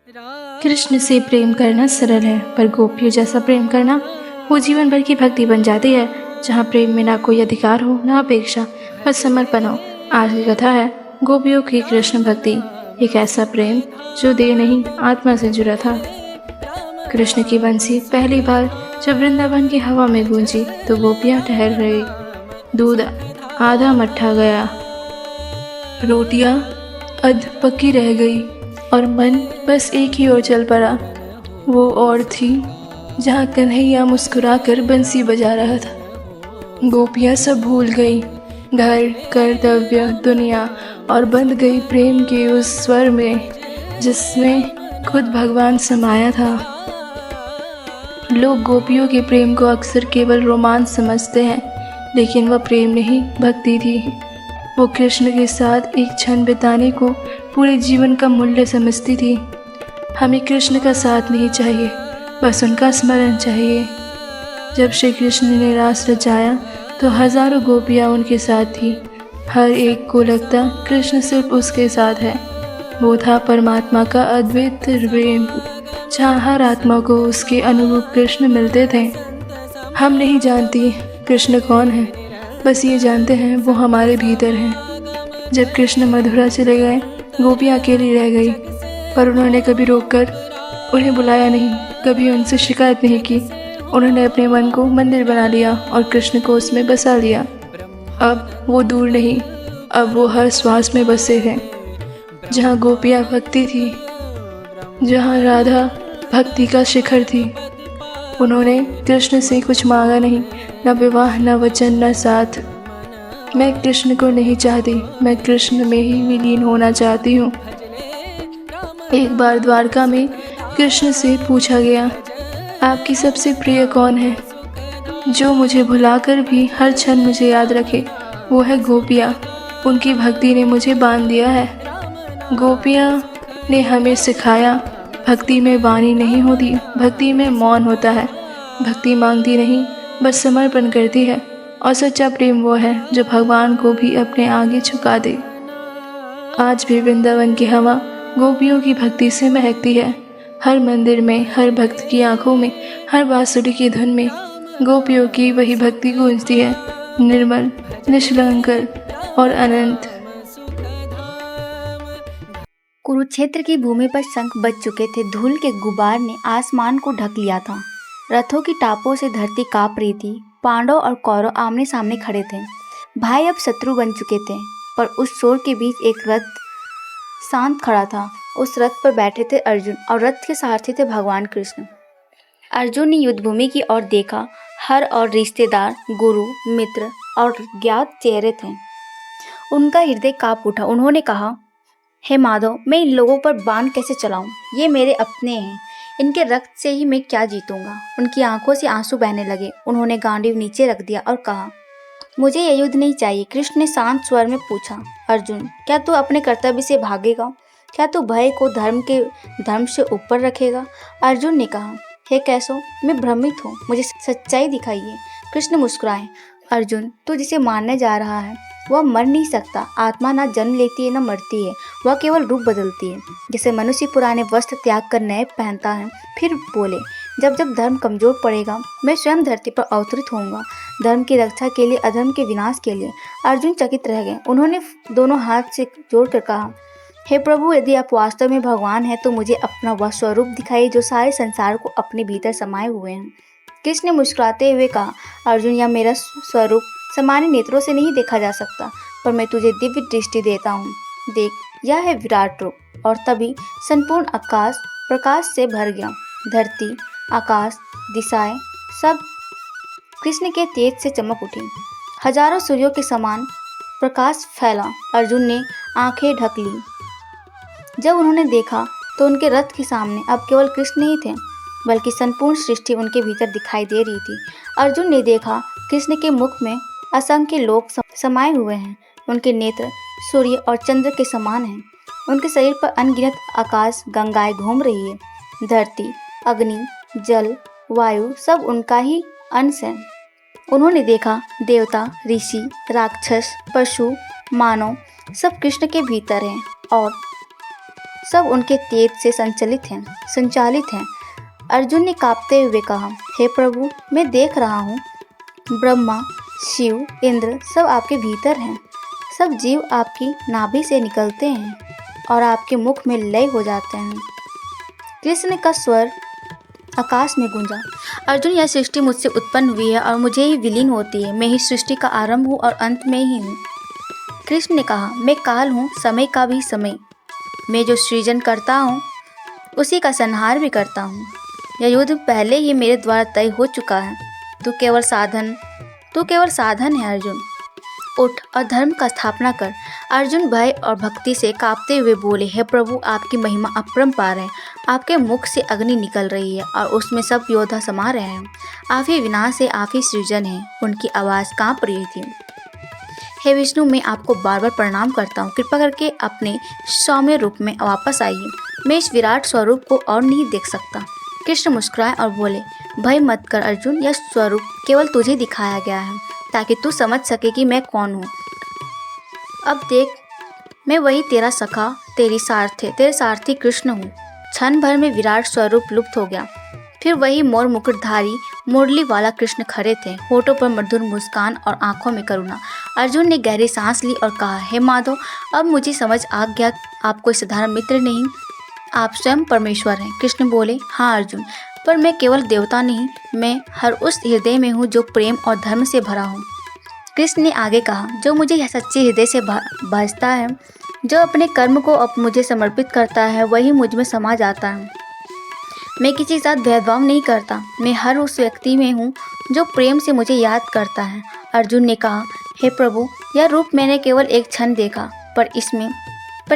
कृष्ण से प्रेम करना सरल है, पर गोपियों जैसा प्रेम करना वो जीवन भर की भक्ति बन जाती है, जहाँ प्रेम में ना कोई अधिकार हो, ना अपेक्षा, बस समर्पण हो। आज की कथा है गोपियों की कृष्ण भक्ति, एक ऐसा प्रेम जो देह नहीं आत्मा से जुड़ा था। कृष्ण की बंसी पहली बार जब वृंदावन की हवा में गूंजी तो गोपियां ठहर गई। दूध आधा मट्ठा गया, रोटियां अध पकी रह गई और मन बस एक ही ओर चल पड़ा। वो और थी जहाँ कन्हैया मुस्कुराकर बंसी बजा रहा था। गोपियाँ सब भूल गई घर, कर्तव्य, दुनिया और बंध गई प्रेम के उस स्वर में जिसमें खुद भगवान समाया था। लोग गोपियों के प्रेम को अक्सर केवल रोमांच समझते हैं, लेकिन वह प्रेम नहीं, भक्ति थी। वो कृष्ण के साथ एक क्षण बिताने को पूरे जीवन का मूल्य समझती थी। हमें कृष्ण का साथ नहीं चाहिए, बस उनका स्मरण चाहिए। जब श्री कृष्ण ने रास रचाया तो हजारों गोपियाँ उनके साथ थी। हर एक को लगता कृष्ण सिर्फ उसके साथ है। वो था परमात्मा का अद्वैत प्रेम, जहाँ हर आत्मा को उसके अनुरूप कृष्ण मिलते थे। हम नहीं जानती कृष्ण कौन है, बस ये जानते हैं वो हमारे भीतर हैं। जब कृष्ण मथुरा चले गए, गोपियाँ अकेली रह गई, पर उन्होंने कभी रोककर उन्हें बुलाया नहीं, कभी उनसे शिकायत नहीं की। उन्होंने अपने मन को मंदिर बना लिया और कृष्ण को उसमें बसा लिया। अब वो दूर नहीं, अब वो हर श्वास में बसे हैं। जहाँ गोपियाँ भक्ति थी, जहाँ राधा भक्ति का शिखर थी। उन्होंने कृष्ण से कुछ मांगा नहीं, न विवाह, न वचन, न साथ। मैं कृष्ण को नहीं चाहती, मैं कृष्ण में ही विलीन होना चाहती हूँ। एक बार द्वारका में कृष्ण से पूछा गया, आपकी सबसे प्रिय कौन है, जो मुझे भुलाकर भी हर क्षण मुझे याद रखे? वो है गोपियाँ। उनकी भक्ति ने मुझे बांध दिया है। गोपियाँ ने हमें सिखाया, भक्ति में वाणी नहीं होती, भक्ति में मौन होता है। भक्ति मांगती नहीं, बस समर्पण करती है। और सच्चा प्रेम वो है जो भगवान को भी अपने आगे झुका दे। आज भी वृंदावन की हवा गोपियों की भक्ति से महकती है। हर मंदिर में, हर भक्त की आंखों में, हर बांसुरी की धुन में गोपियों की वही भक्ति गूंजती है, निर्मल, निष्कलंक और अनंत। कुरुक्षेत्र की भूमि पर शंख बज चुके थे। धूल के गुबार ने आसमान को ढक लिया था। रथों की टापों से धरती कांप रही थी। पांडव और कौरव आमने सामने खड़े थे। भाई अब शत्रु बन चुके थे, पर उस शोर के बीच एक रथ शांत खड़ा था। उस रथ पर बैठे थे अर्जुन और रथ के सारथी थे भगवान कृष्ण। अर्जुन ने युद्धभूमि की ओर देखा। हर और रिश्तेदार, गुरु, मित्र और ज्ञात चेहरे थे। उनका हृदय कांप उठा। उन्होंने कहा, हे माधव, मैं इन लोगों पर बाण कैसे चलाऊं? ये मेरे अपने हैं, इनके रक्त से ही मैं क्या जीतूंगा? उनकी आंखों से आंसू बहने लगे। उन्होंने गांडीव नीचे रख दिया और कहा, मुझे यह युद्ध नहीं चाहिए। कृष्ण ने शांत स्वर में पूछा, अर्जुन, क्या तू अपने कर्तव्य से भागेगा? क्या तू भय को धर्म से ऊपर रखेगा? अर्जुन ने कहा, हे कैसो, मैं भ्रमित हूँ, मुझे सच्चाई दिखाइए। कृष्ण मुस्कुराए, अर्जुन, तू जिसे मारने जा रहा है वह मर नहीं सकता। आत्मा ना जन्म लेती है, ना मरती है, वह केवल रूप बदलती है। जैसे मनुष्य पुराने वस्त्र त्याग कर नए पहनता है। फिर बोले, जब जब धर्म कमजोर पड़ेगा, मैं स्वयं धरती पर अवतरित होऊंगा, धर्म की रक्षा के लिए, अधर्म के विनाश के लिए। अर्जुन चकित रह गए। उन्होंने दोनों हाथ से जोड़कर कहा, हे प्रभु, यदि आप वास्तव में भगवान हैं तो मुझे अपना वह स्वरूप दिखाइए जो सारे संसार को अपने भीतर समाये हुए हैं। कृष्ण ने मुस्कुराते हुए कहा, अर्जुन, यह मेरा स्वरूप सामान्य नेत्रों से नहीं देखा जा सकता, पर मैं तुझे दिव्य दृष्टि देता हूँ। देख, यह है विराट रूप। और तभी संपूर्ण आकाश प्रकाश से भर गया। धरती, आकाश, दिशाएं सब कृष्ण के तेज से चमक उठी। हजारों सूर्यों के समान प्रकाश फैला। अर्जुन ने आंखें ढक ली। जब उन्होंने देखा तो उनके रथ के सामने अब केवल कृष्ण नहीं थे, बल्कि संपूर्ण सृष्टि उनके भीतर दिखाई दे रही थी। अर्जुन ने देखा, कृष्ण के मुख में असंख्य लोग समाये हुए हैं। उनके नेत्र सूर्य और चंद्र के समान हैं। उनके शरीर पर अनगिनत आकाश गंगाएं घूम रही है। धरती, अग्नि, जल, वायु सब उनका ही अंश है। उन्होंने देखा, देवता, ऋषि, राक्षस, पशु, मानव सब कृष्ण के भीतर हैं और सब उनके तेज से संचालित हैं। अर्जुन ने कांपते हुए कहा, हे प्रभु, मैं देख रहा हूँ ब्रह्मा, शिव, इंद्र सब आपके भीतर हैं। सब जीव आपकी नाभि से निकलते हैं और आपके मुख में लय हो जाते हैं। कृष्ण का स्वर आकाश में गूंजा, अर्जुन, यह सृष्टि मुझसे उत्पन्न हुई है और मुझे ही विलीन होती है। मैं ही सृष्टि का आरंभ हूँ और अंत में ही हूँ। कृष्ण ने कहा, मैं काल हूँ, समय का भी समय। मैं जो सृजन करता हूँ उसी का संहार भी करता हूँ। यह युद्ध पहले ही मेरे द्वारा तय हो चुका है। तू केवल साधन है अर्जुन। उठ और धर्म का स्थापना कर। अर्जुन भय और भक्ति से कांपते हुए बोले, हे प्रभु, आपकी महिमा अपरंपार है। आपके मुख से अग्नि निकल रही है और उसमें सब योद्धा समा रहे हैं। आप ही विनाश है, आप ही सृजन है। उनकी आवाज़ कांप रही थी। हे विष्णु, मैं आपको बार बार प्रणाम करता हूँ। कृपा करके अपने सौम्य रूप में वापस आइए। मैं इस विराट स्वरूप को और नहीं देख सकता। कृष्ण मुस्कुराए और बोले, भय मत कर अर्जुन, यह स्वरूप केवल तुझे दिखाया गया है ताकि तू समझ सके कि मैं कौन हूँ। अब देख, मैं वही तेरा सखा, तेरे सारथी कृष्ण हूँ। क्षण भर में विराट स्वरूप लुप्त हो गया। फिर वही मोर मुकुटधारी मुरली वाला कृष्ण खड़े थे, होठों पर मधुर मुस्कान और आंखों में करुणा। अर्जुन ने गहरी सांस ली और कहा, हे माधव, अब मुझे समझ आ गया, आप कोई साधारण मित्र नहीं, आप स्वयं परमेश्वर हैं। कृष्ण बोले, हाँ अर्जुन, पर मैं केवल देवता नहीं, मैं हर उस हृदय में हूँ जो प्रेम और धर्म से भरा हूँ। कृष्ण ने आगे कहा, जो मुझे यह सच्चे हृदय से भाजता है, जो अपने कर्म को मुझे समर्पित करता है, वही मुझ में समा जाता है। मैं किसी के साथ भेदभाव नहीं करता। मैं हर उस व्यक्ति में हूँ जो प्रेम से मुझे याद करता है। अर्जुन ने कहा, हे प्रभु, यह रूप मैंने केवल एक क्षण देखा, पर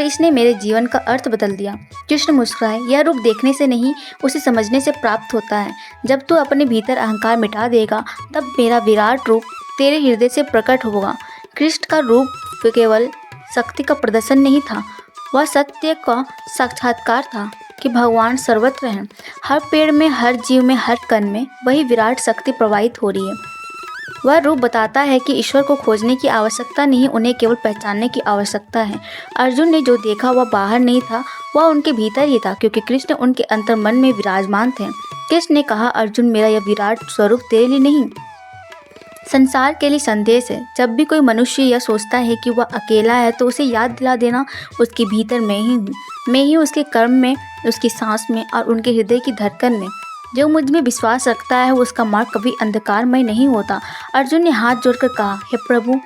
इसने मेरे जीवन का अर्थ बदल दिया। कृष्ण मुस्कुराए, यह रूप देखने से नहीं, उसे समझने से प्राप्त होता है। जब तू अपने भीतर अहंकार मिटा देगा, तब मेरा विराट रूप तेरे हृदय से प्रकट होगा। कृष्ण का रूप केवल शक्ति का प्रदर्शन नहीं था, वह सत्य का साक्षात्कार था कि भगवान सर्वत्र हैं। हर पेड़ में, हर जीव में, हर कण में वही विराट शक्ति प्रवाहित हो रही है। वह रूप बताता है कि ईश्वर को खोजने की आवश्यकता नहीं, उन्हें केवल पहचानने की आवश्यकता है। अर्जुन ने जो देखा वह बाहर नहीं था, वह उनके भीतर ही था, क्योंकि कृष्ण उनके अंतर्मन में विराजमान थे। कृष्ण ने कहा, अर्जुन, मेरा यह विराट स्वरूप तेरे लिए नहीं, संसार के लिए संदेश है। जब भी कोई मनुष्य यह सोचता है कि वह अकेला है, तो उसे याद दिला देना, उसके भीतर मैं ही हूँ। मैं ही उसके कर्म में, उसकी सांस में और उनके हृदय की धड़कन में। जो मुझ में विश्वास रखता है, उसका मार्ग कभी अंधकारमय नहीं होता। अर्जुन ने हाथ जोड़कर कहा, हे प्रभु,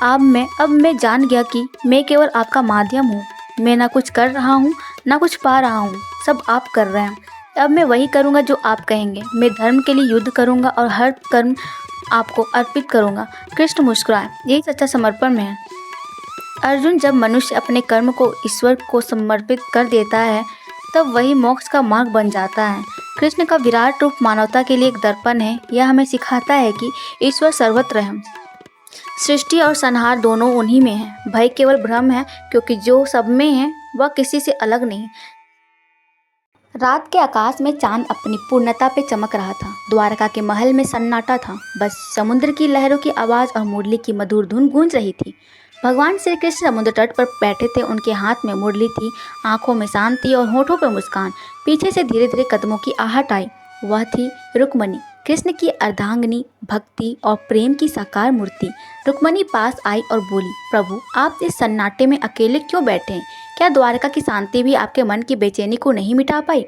अब मैं जान गया कि मैं केवल आपका माध्यम हूँ। मैं ना कुछ कर रहा हूँ, ना कुछ पा रहा हूँ, सब आप कर रहे हैं। अब मैं वही करूँगा जो आप कहेंगे। मैं धर्म के लिए युद्ध करूँगा और हर कर्म आपको अर्पित करूँगा। कृष्ण मुस्कुराए, यही सच्चा समर्पण है अर्जुन। जब मनुष्य अपने कर्म को ईश्वर को समर्पित कर देता है, तब वही मोक्ष का मार्ग बन जाता है। कृष्ण का विराट रूप मानवता के लिए एक दर्पण है। यह हमें सिखाता है कि ईश्वर सर्वत्र है, सृष्टि और संहार दोनों उन्हीं में है। भय केवल भ्रम है, क्योंकि जो सब में है वह किसी से अलग नहीं। रात के आकाश में चांद अपनी पूर्णता पे चमक रहा था। द्वारका के महल में सन्नाटा था, बस समुद्र की लहरों की आवाज़ और मुरली की मधुर धुन गूंज रही थी। भगवान श्री कृष्ण समुद्र तट पर बैठे थे। उनके हाथ में मुरली थी, आंखों में शांति और होठों पर मुस्कान। पीछे से धीरे धीरे कदमों की आहट आई। वह थी रुक्मणी, कृष्ण की अर्धांगिनी, भक्ति और प्रेम की साकार मूर्ति। रुक्मणी पास आई और बोली, प्रभु, आप इस सन्नाटे में अकेले क्यों बैठे हैं? क्या द्वारका की शांति भी आपके मन की बेचैनी को नहीं मिटा पाई?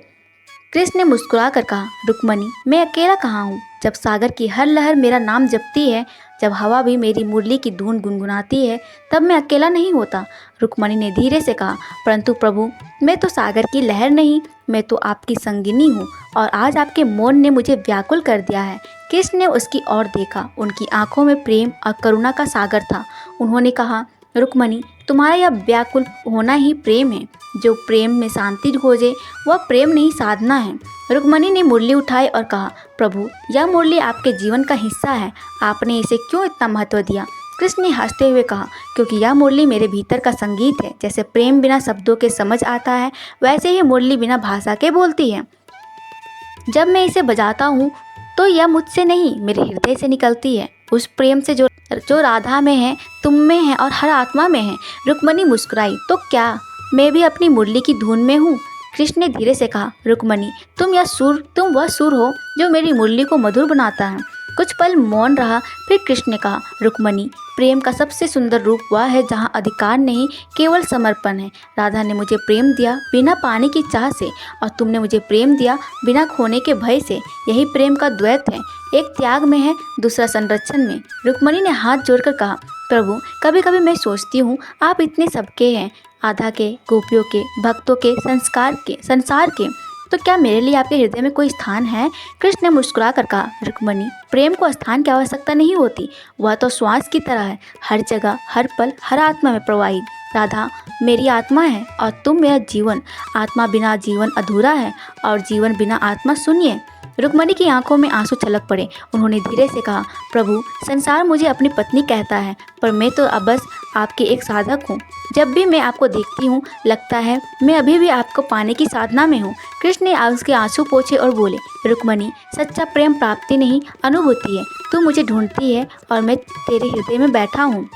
कृष्ण ने मुस्कुरा कर कहा, रुक्मणी, मैं अकेला कहाँ हूँ। जब सागर की हर लहर मेरा नाम जपती है, जब हवा भी मेरी मुरली की धुन गुनगुनाती है, तब मैं अकेला नहीं होता। रुक्मणी ने धीरे से कहा, परंतु प्रभु, मैं तो सागर की लहर नहीं, मैं तो आपकी संगिनी हूँ और आज आपके मौन ने मुझे व्याकुल कर दिया है। कृष्ण ने उसकी ओर देखा। उनकी आंखों में प्रेम और करुणा का सागर था। उन्होंने कहा, रुक्मणी, तुम्हारा यह व्याकुल होना ही प्रेम है। जो प्रेम में शांति खोजे वह प्रेम नहीं, साधना है। रुक्मणी ने मुरली उठाई और कहा, प्रभु, यह मुरली आपके जीवन का हिस्सा है, आपने इसे क्यों इतना महत्व दिया? कृष्ण ने हंसते हुए कहा, क्योंकि यह मुरली मेरे भीतर का संगीत है। जैसे प्रेम बिना शब्दों के समझ आता है, वैसे ही मुरली बिना भाषा के बोलती है। जब मैं इसे बजाता हूँ तो यह मुझसे नहीं, मेरे हृदय से निकलती है, उस प्रेम से जो राधा में है, तुम में है और हर आत्मा में है। रुक्मणी मुस्कुराई, तो क्या मैं भी अपनी मुरली की धुन में हूँ। कृष्ण ने धीरे से कहा, रुक्मणी, तुम वह सुर हो जो मेरी मुरली को मधुर बनाता है। कुछ पल मौन रहा, फिर कृष्ण ने कहा, रुक्मणी, प्रेम का सबसे सुंदर रूप वह है जहाँ अधिकार नहीं, केवल समर्पण है। राधा ने मुझे प्रेम दिया बिना पाने की चाह से, और तुमने मुझे प्रेम दिया बिना खोने के भय से। यही प्रेम का द्वैत है, एक त्याग में है, दूसरा संरक्षण में। रुक्मणी ने हाथ जोड़कर कहा, प्रभु, कभी कभी मैं सोचती हूँ आप इतने सबके हैं, आधा के, गोपियों के, भक्तों के, संसार के, तो क्या मेरे लिए आपके हृदय में कोई स्थान है? कृष्ण ने मुस्कुरा कर कहा, रुक्मणी, प्रेम को स्थान की आवश्यकता नहीं होती, वह तो श्वास की तरह है, हर जगह, हर पल, हर आत्मा में प्रवाहित। राधा मेरी आत्मा है और तुम मेरा जीवन। आत्मा बिना जीवन अधूरा है और जीवन बिना आत्मा शून्य है। रुक्मणी की आंखों में आंसू छलक पड़े। उन्होंने धीरे से कहा, प्रभु, संसार मुझे अपनी पत्नी कहता है, पर मैं तो अब बस आपके एक साधक हूँ। जब भी मैं आपको देखती हूँ लगता है मैं अभी भी आपको पाने की साधना में हूँ। कृष्ण ने उसके आंसू पोंछे और बोले, रुक्मणी, सच्चा प्रेम प्राप्ति नहीं, अनुभूति है। तू मुझे ढूंढती है और मैं तेरे हृदय में बैठा हूँ।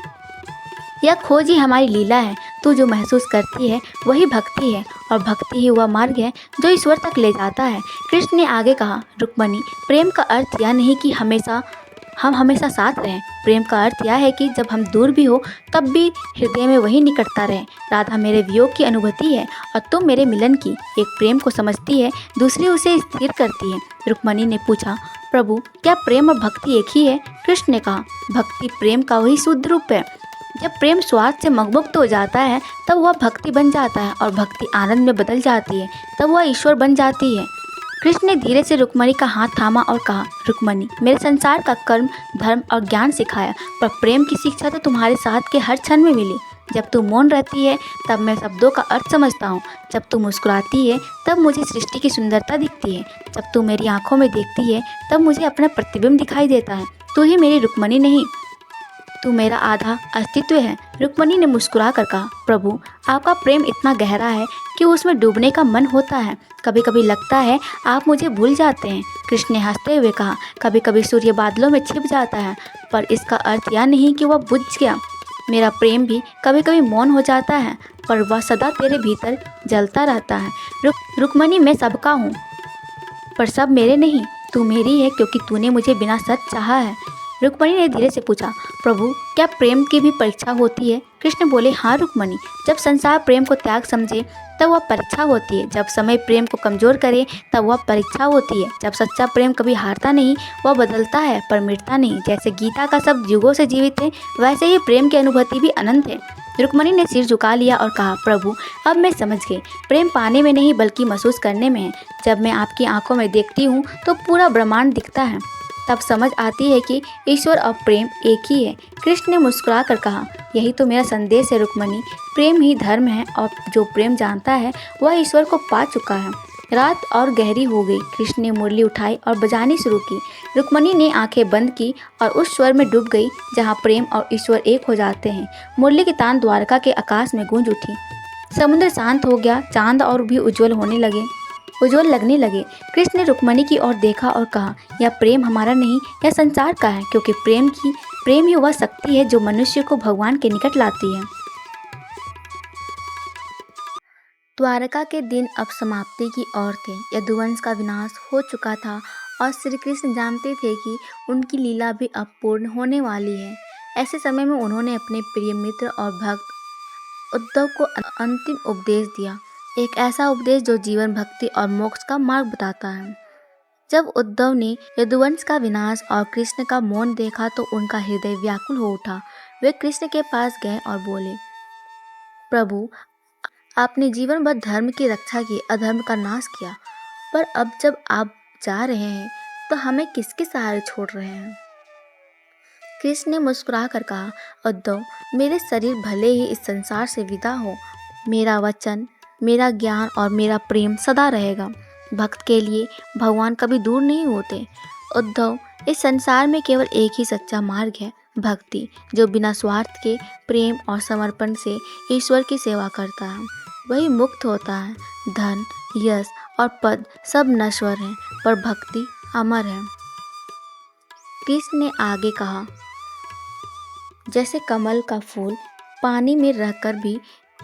यह खोज ही हमारी लीला है। तू जो महसूस करती है वही भक्ति है, और भक्ति ही वह मार्ग है जो ईश्वर तक ले जाता है। कृष्ण ने आगे कहा, रुक्मणी, प्रेम का अर्थ यह नहीं कि हम हमेशा साथ रहें। प्रेम का अर्थ यह है कि जब हम दूर भी हो तब भी हृदय में वही निकटता रहे। राधा मेरे वियोग की अनुभूति है और तुम मेरे मिलन की। एक प्रेम को समझती है, दूसरी उसे स्थिर करती है। रुक्मणी ने पूछा, प्रभु, क्या प्रेम और भक्ति एक ही है? कृष्ण ने कहा, भक्ति प्रेम का वही शुद्ध रूप है। जब प्रेम स्वार्थ से मुक्त हो जाता है तब वह भक्ति बन जाता है, और भक्ति आनंद में बदल जाती है, तब वह ईश्वर बन जाती है। कृष्ण ने धीरे से रुक्मणी का हाथ थामा और कहा, रुक्मणी, मेरे संसार का कर्म, धर्म और ज्ञान सिखाया, पर प्रेम की शिक्षा तो तुम्हारे साथ के हर क्षण में मिली। जब तू मौन रहती है तब मैं शब्दों का अर्थ समझता हूँ। जब तू मुस्कुराती है तब मुझे सृष्टि की सुंदरता दिखती है। जब तू मेरी आंखों में देखती है तब मुझे अपना प्रतिबिंब दिखाई देता है। तू ही मेरी रुक्मणी नहीं, तू मेरा आधा अस्तित्व है। रुक्मणी ने मुस्कुरा कर कहा, प्रभु, आपका प्रेम इतना गहरा है कि उसमें डूबने का मन होता है। कभी कभी लगता है आप मुझे भूल जाते हैं। कृष्ण ने हंसते हुए कहा, कभी कभी सूर्य बादलों में छिप जाता है, पर इसका अर्थ यह नहीं कि वह बुझ गया। मेरा प्रेम भी कभी कभी मौन हो जाता है, पर वह सदा तेरे भीतर जलता रहता है। रुक्मणी, मैं सबका हूँ, पर सब मेरे नहीं। तू मेरी है क्योंकि तूने मुझे बिना सच चाहा है। रुक्मणी ने धीरे से पूछा, प्रभु, क्या प्रेम की भी परीक्षा होती है? कृष्ण बोले, हाँ रुक्मणी, जब संसार प्रेम को त्याग समझे तब वह परीक्षा होती है। जब समय प्रेम को कमजोर करे तब वह परीक्षा होती है। जब सच्चा प्रेम कभी हारता नहीं, वह बदलता है पर मिटता नहीं। जैसे गीता का शब्द युगों से जीवित है, वैसे ही प्रेम की अनुभूति भी अनंत है। रुक्मणी ने सिर झुका लिया और कहा, प्रभु, अब मैं समझ गई, प्रेम पाने में नहीं बल्कि महसूस करने में है। जब मैं आपकी आंखों में देखती हूँ तो पूरा ब्रह्मांड दिखता है, तब समझ आती है कि ईश्वर और प्रेम एक ही है। कृष्ण ने मुस्कुरा कर कहा, यही तो मेरा संदेश है रुक्मणी, प्रेम ही धर्म है, और जो प्रेम जानता है वह ईश्वर को पा चुका है। रात और गहरी हो गई। कृष्ण ने मुरली उठाई और बजानी शुरू की। रुक्मणी ने आंखें बंद की और उस स्वर में डूब गई जहाँ प्रेम और ईश्वर एक हो जाते हैं। मुरली की तान द्वारका के आकाश में गूंज उठी। समुद्र शांत हो गया, चांद और भी उज्जवल लगने लगे। कृष्ण ने रुक्मणी की ओर देखा और कहा, यह प्रेम हमारा नहीं, यह संसार का है, क्योंकि प्रेम ही वह शक्ति है जो मनुष्य को भगवान के निकट लाती है। द्वारका के दिन अब समाप्ति की ओर थे। यदुवंश का विनाश हो चुका था और श्री कृष्ण जानते थे कि उनकी लीला भी अब पूर्ण होने वाली है। ऐसे समय में उन्होंने अपने प्रिय मित्र और भक्त उद्धव को अंतिम उपदेश दिया, एक ऐसा उपदेश जो जीवन, भक्ति और मोक्ष का मार्ग बताता है। जब उद्धव ने यदुवंश का विनाश और कृष्ण का मौन देखा तो उनका हृदय व्याकुल हो उठा। वे कृष्ण के पास गए और बोले, प्रभु, आपने जीवन भर धर्म की रक्षा की, अधर्म का नाश किया, पर अब जब आप जा रहे हैं तो हमें किसके सहारे छोड़ रहे हैं? कृष्ण ने मुस्कुरा कर कहा, उद्धव, मेरे शरीर भले ही इस संसार से विदा हो, मेरा वचन, मेरा ज्ञान और मेरा प्रेम सदा रहेगा। भक्त के लिए भगवान कभी दूर नहीं होते। उद्धव, इस संसार में केवल एक ही सच्चा मार्ग है, भक्ति, जो बिना स्वार्थ के प्रेम और समर्पण से ईश्वर की सेवा करता है, वही मुक्त होता है। धन, यश और पद सब नश्वर हैं, पर भक्ति अमर है। कृष्ण ने आगे कहा, जैसे कमल का फूल पानी में रहकर भी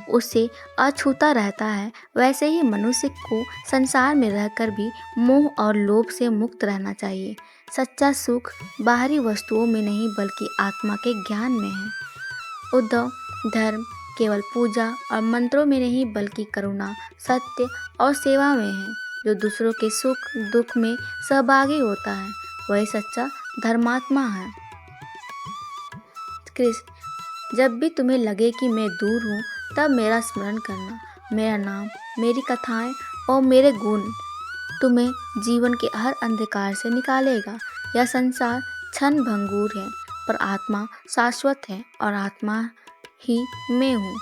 उससे अछूता रहता है, वैसे ही मनुष्य को संसार में रहकर भी मोह और लोभ से मुक्त रहना चाहिए। सच्चा सुख बाहरी वस्तुओं में नहीं बल्कि आत्मा के ज्ञान में है। उद्धव, धर्म केवल पूजा और मंत्रों में नहीं बल्कि करुणा, सत्य और सेवा में है। जो दूसरों के सुख दुख में सहभागी होता है वही सच्चा धर्मात्मा है। कृष्ण, जब भी तुम्हें लगे कि मैं दूर हूँ तब मेरा स्मरण करना। मेरा नाम, मेरी कथाएं और मेरे गुण तुम्हें जीवन के हर अंधकार से निकालेगा। यह संसार क्षण भंगुर है पर आत्मा शाश्वत है और आत्मा ही मैं हूँ।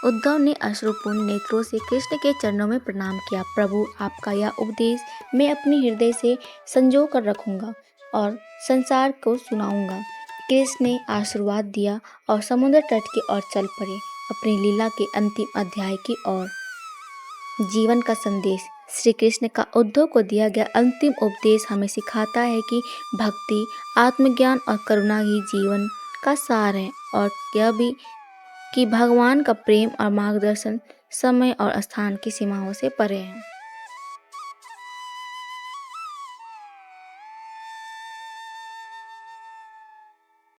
उद्धव ने अश्रुपूर्ण नेत्रों से कृष्ण के चरणों में प्रणाम किया। प्रभु, आपका यह उपदेश मैं अपने हृदय से संजो कर रखूंगा और संसार को सुनाऊंगा। कृष्ण ने आशीर्वाद दिया और समुद्र तट की ओर चल पड़े, अपनी लीला के अंतिम अध्याय की ओर। जीवन का संदेश। श्री कृष्ण का उद्धव को दिया गया अंतिम उपदेश हमें सिखाता है कि भक्ति, आत्मज्ञान और करुणा ही जीवन का सार है, और यह भी कि भगवान का प्रेम और मार्गदर्शन समय और स्थान की सीमाओं से परे है।